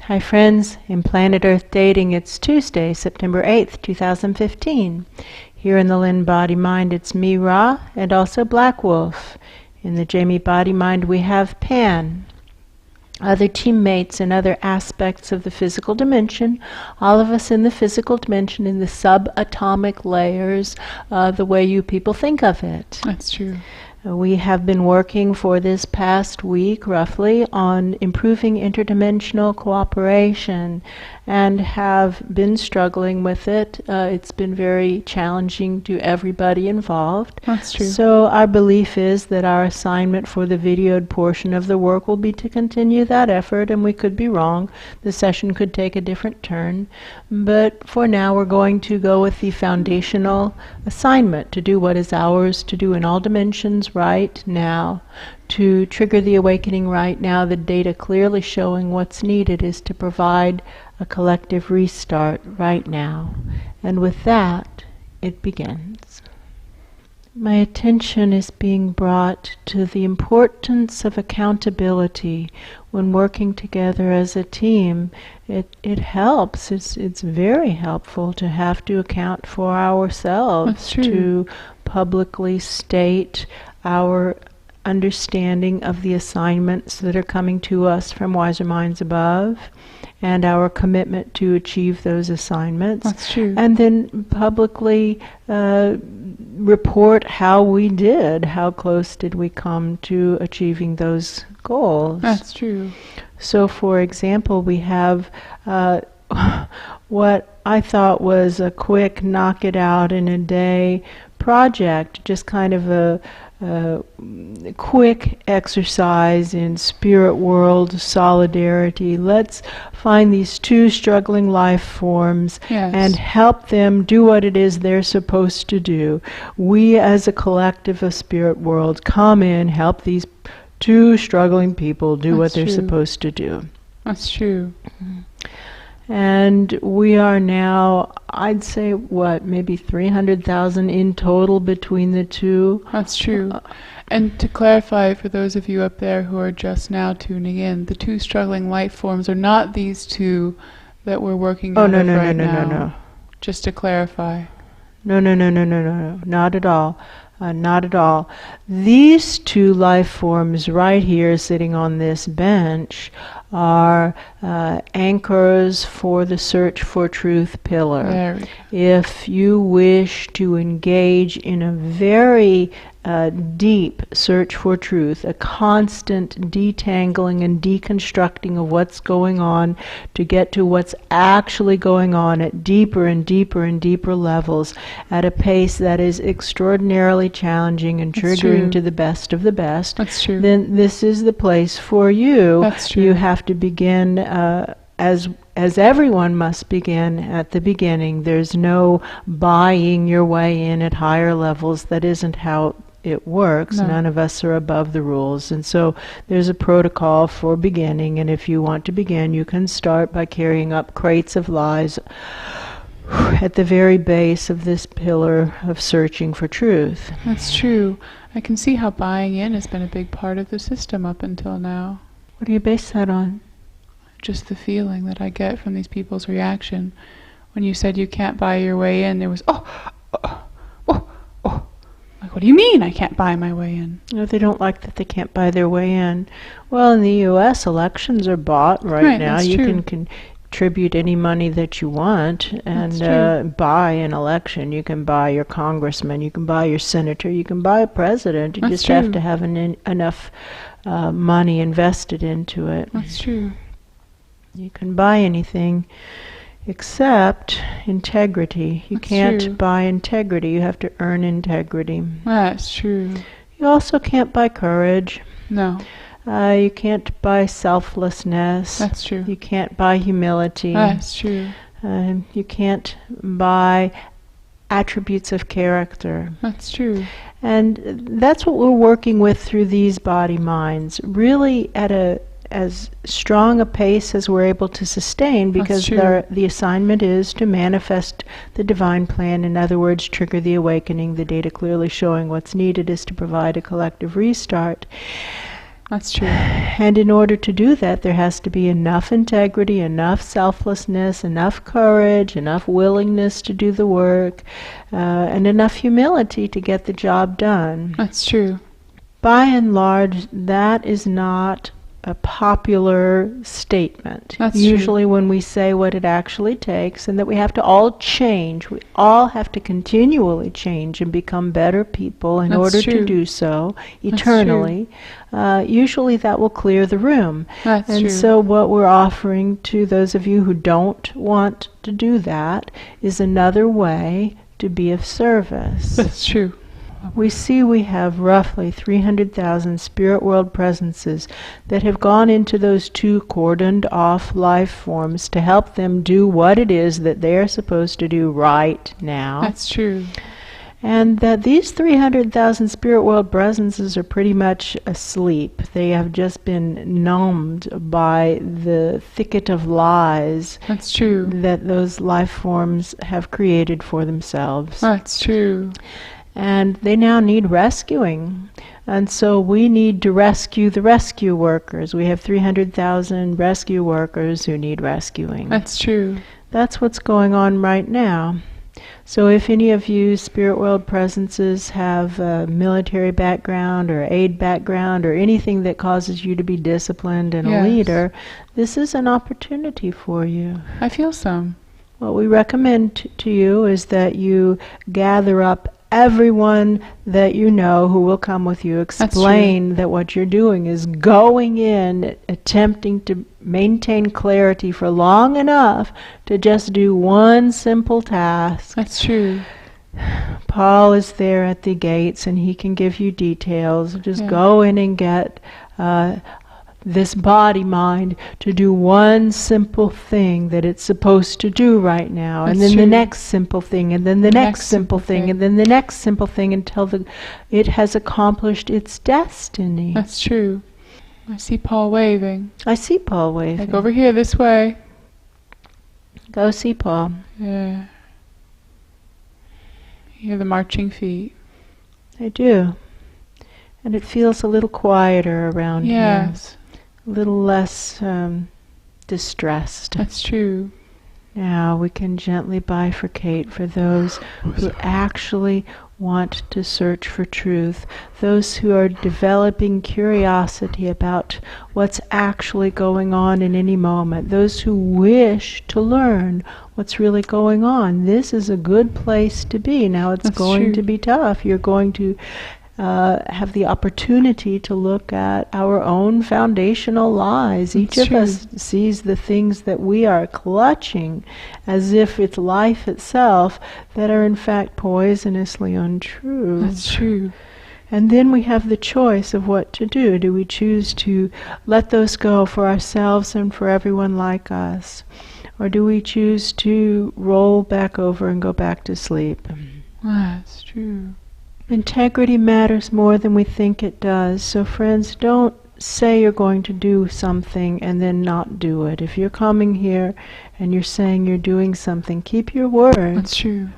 Hi friends, in Planet Earth Dating, it's Tuesday, September 8th, 2015. Here in the Lynn-Body-Mind, it's me, Ra, and also Black Wolf. In the Jamie Body-Mind, we have Pan. Other teammates in other aspects of the physical dimension, all of us in the physical dimension, in the subatomic layers, the way you people think of it. That's true. We have been working for this past week, roughly, on improving interdimensional cooperation and have been struggling with it. It's been very challenging to everybody involved. That's true. So our belief is that our assignment for the videoed portion of the work will be to continue that effort, and we could be wrong. The session could take a different turn. But for now, we're going to go with the foundational assignment to do what is ours to do in all dimensions right now, to trigger the awakening right now. The data clearly showing what's needed is to provide a collective restart right now. And with that, it begins. My attention is being brought to the importance of accountability when working together as a team. It helps. It's very helpful to have to account for ourselves, to publicly state our understanding of the assignments that are coming to us from wiser minds above, and our commitment to achieve those assignments. That's true. And then publicly report how we did, how close did we come to achieving those goals. That's true. So for example, we have what I thought was a quick knock it out in a day project, just kind of a quick exercise in spirit world solidarity. Let's find these two struggling life forms and help them do what it is they're supposed to do. We as a collective of spirit world come in, help these two struggling people do what they're supposed to do. That's true. And we are now, I'd say, maybe 300,000 in total between the two. That's true. And to clarify for those of you up there who are just now tuning in, the two struggling life forms are not these two that we're working on right now. No. Just to clarify. No, not at all. Not at all. These two life forms right here sitting on this bench are anchors for the search for truth pillar. If you wish to engage in a very deep search for truth, a constant detangling and deconstructing of what's going on to get to what's actually going on at deeper and deeper and deeper levels at a pace that is extraordinarily challenging and triggering to the best of the best, then this is the place for you. You have to begin as everyone must begin at the beginning. There's no buying your way in at higher levels. That isn't how it works. None of us are above the rules, and so there's a protocol for beginning, and if you want to begin, you can start by carrying up crates of lies at the very base of this pillar of searching for truth. That's true. I can see how buying in has been a big part of the system up until now. What do you base that on? Just the feeling that I get from these people's reaction. When you said you can't buy your way in, there was, like, what do you mean I can't buy my way in? No, they don't like that they can't buy their way in. Well, in the U.S., elections are bought right now. You can contribute any money that you want and buy an election. You can buy your congressman, you can buy your senator, you can buy a president. You just have to have enough money invested into it. That's true. You can buy anything except integrity. You can't buy integrity. You have to earn integrity. That's true. You also can't buy courage. No. You can't buy selflessness. That's true. You can't buy humility. That's true. You can't buy attributes of character. That's true. And that's what we're working with through these body minds, really at as strong a pace as we're able to sustain, because the assignment is to manifest the divine plan. In other words, trigger the awakening. The data clearly showing what's needed is to provide a collective restart. That's true. And in order to do that, there has to be enough integrity, enough selflessness, enough courage, enough willingness to do the work, and enough humility to get the job done. That's true. By and large, that is not a popular statement. That's usually true. When we say what it actually takes, and that we have to all change, we all have to continually change and become better people in order to do so eternally. Usually that will clear the room. That's and true. So what we're offering to those of you who don't want to do that is another way to be of service. That's true. We see we have roughly 300,000 spirit world presences that have gone into those two cordoned off life forms to help them do what it is that they're supposed to do right now. That's true. And that these 300,000 spirit world presences are pretty much asleep. They have just been numbed by the thicket of lies. That's true. That those life forms have created for themselves. That's true. And they now need rescuing. And so we need to rescue the rescue workers. We have 300,000 rescue workers who need rescuing. That's true. That's what's going on right now. So if any of you spirit world presences have a military background or aid background or anything that causes you to be disciplined and a leader, this is an opportunity for you. I feel some. What we recommend to you is that you gather up everyone that you know who will come with you. Explain that what you're doing is going in, attempting to maintain clarity for long enough to just do one simple task. That's true. Paul is there at the gates and he can give you details. Just go in and get this body-mind to do one simple thing that it's supposed to do right now. That's and then true. The next simple thing, and then the next simple thing, and then the next simple thing until it has accomplished its destiny. That's true. I see Paul waving. I see Paul waving. Like over here, this way. Go see Paul. Yeah. Hear the marching feet. I do. And it feels a little quieter around here. Yes. A little less distressed. That's true. Now we can gently bifurcate for those who actually want to search for truth, those who are developing curiosity about what's actually going on in any moment, those who wish to learn what's really going on. This is a good place to be. Now it's going to be tough. You're going to have the opportunity to look at our own foundational lies. Each of us sees the things that we are clutching as if it's life itself that are in fact poisonously untrue. That's true. And then we have the choice of what to do. Do we choose to let those go for ourselves and for everyone like us? Or do we choose to roll back over and go back to sleep? That's true. Integrity matters more than we think it does. So friends, don't say you're going to do something and then not do it. If you're coming here and you're saying you're doing something, keep your word. That's true.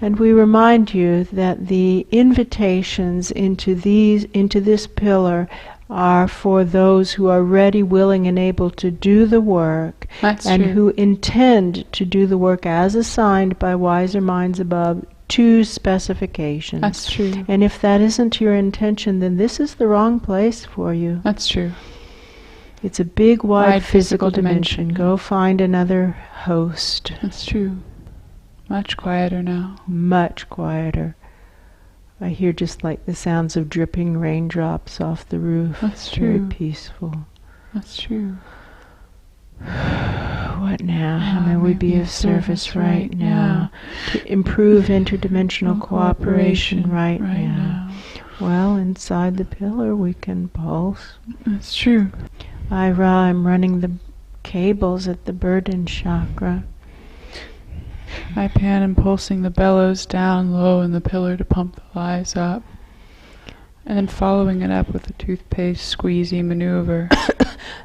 And we remind you that the invitations into this pillar are for those who are ready, willing, and able to do the work. That's and true. Who intend to do the work as assigned by wiser minds above to specifications. That's true. And if that isn't your intention, then this is the wrong place for you. That's true. It's a big, wide physical dimension. Go find another host. That's true. Much quieter now. Much quieter. I hear just like the sounds of dripping raindrops off the roof. That's Very true. peaceful. That's true. What now? How may we be of service right now? To improve interdimensional cooperation right now. Well, inside the pillar we can pulse. That's true. I'm running the cables at the burden chakra. I pan and pulsing the bellows down low in the pillar to pump the lies up. And then following it up with a toothpaste squeezy maneuver.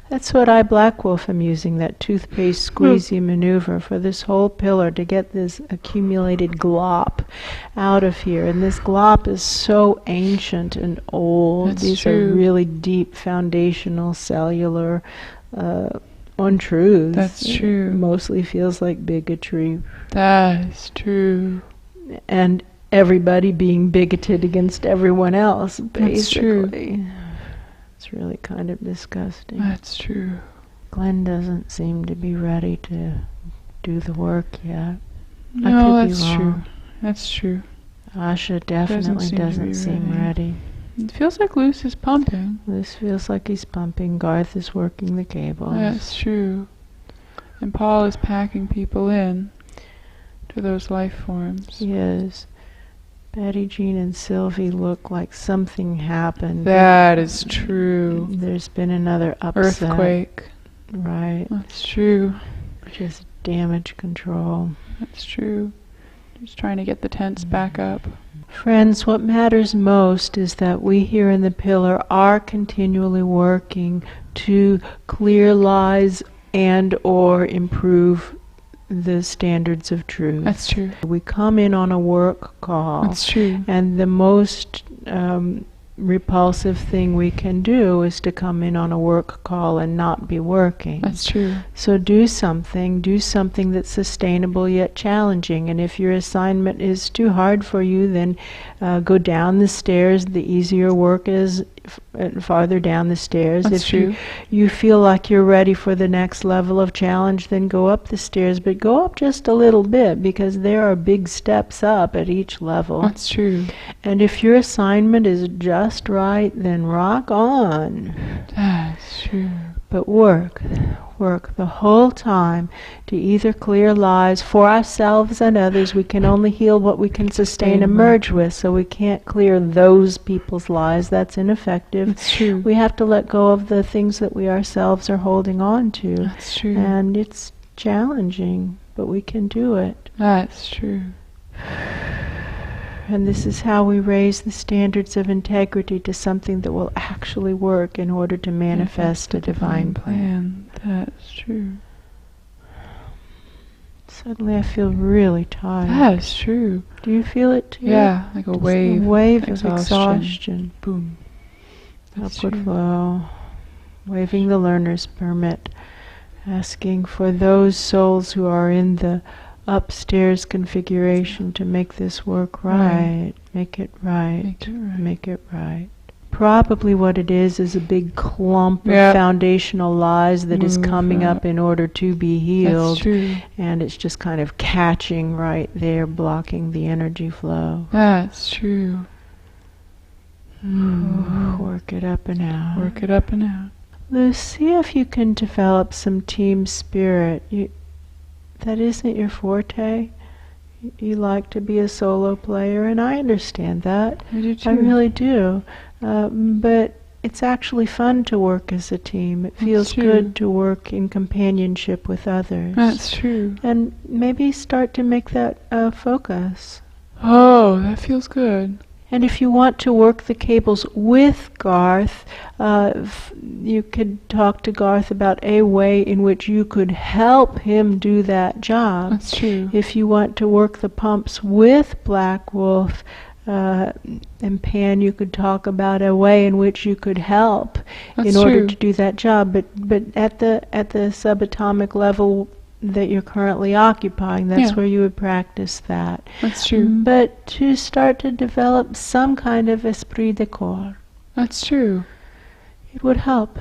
That's what I, Black Wolf, am using, that toothpaste squeezy maneuver for this whole pillar to get this accumulated glop out of here. And this glop is so ancient and old. That's These true. are really deep foundational cellular untruths. That's true. It mostly feels like bigotry. That is true. And everybody being bigoted against everyone else, basically. That's true. It's really kind of disgusting. That's true. Glenn doesn't seem to be ready to do the work yet. No, I could be that's wrong. true. That's true. Asha definitely doesn't seem ready. It feels like Luce is pumping. This feels like he's pumping. Garth is working the cables. That's true. And Paul is packing people in to those life forms. He is. Betty, Jean, and Sylvie look like something happened. That is true. There's been another upset. Earthquake. Right. That's true. Just damage control. That's true. Just trying to get the tents back up. Friends, what matters most is that we here in the pillar are continually working to clear lies and or improve the standards of truth. That's true. We come in on a work call. That's true. And the most repulsive thing we can do is to come in on a work call and not be working. That's true. So do something that's sustainable yet challenging. And if your assignment is too hard for you, then go down the stairs. The easier work is farther down the stairs. That's if true. you feel like you're ready for the next level of challenge, then go up the stairs, but go up just a little bit, because there are big steps up at each level. That's true. And if your assignment is just right, then rock on. That's true. But work the whole time to either clear lies for ourselves and others. We can only heal what we can sustain and merge with, so we can't clear those people's lies. That's ineffective. That's true. We have to let go of the things that we ourselves are holding on to. That's true. And it's challenging, but we can do it. That's true. And this is how we raise the standards of integrity to something that will actually work in order to manifest a divine plan. That's true. Suddenly I feel really tired. That's true. Do you feel it too? Yeah, like a Just wave. A wave of exhaustion. exhaustion. Boom. That's Upward true. flow. Waving the learner's permit. Asking for those souls who are in the upstairs configuration to make this work right. Make it right. Make it right. Make it right. Probably what it is a big clump of Yep. foundational lies that is Move coming up. up in order to be healed. That's true. And it's just kind of catching right there, blocking the energy flow. That's true. Work it up and out. Work it up and out. Luce, see if you can develop some team spirit. That isn't your forte. You like to be a solo player, and I understand that. I do too. I really do. But it's actually fun to work as a team. It feels true. good to work in companionship with others. That's true. And maybe start to make that a focus. Oh, that feels good. And if you want to work the cables with Garth, you could talk to Garth about a way in which you could help him do that job. That's true. If you want to work the pumps with Black Wolf and Pan, you could talk about a way in which you could help That's in order true. to do that job. But at the subatomic level that you're currently occupying, that's Yeah. where you would practice that. That's true. But to start to develop some kind of esprit de corps, That's true. it would help.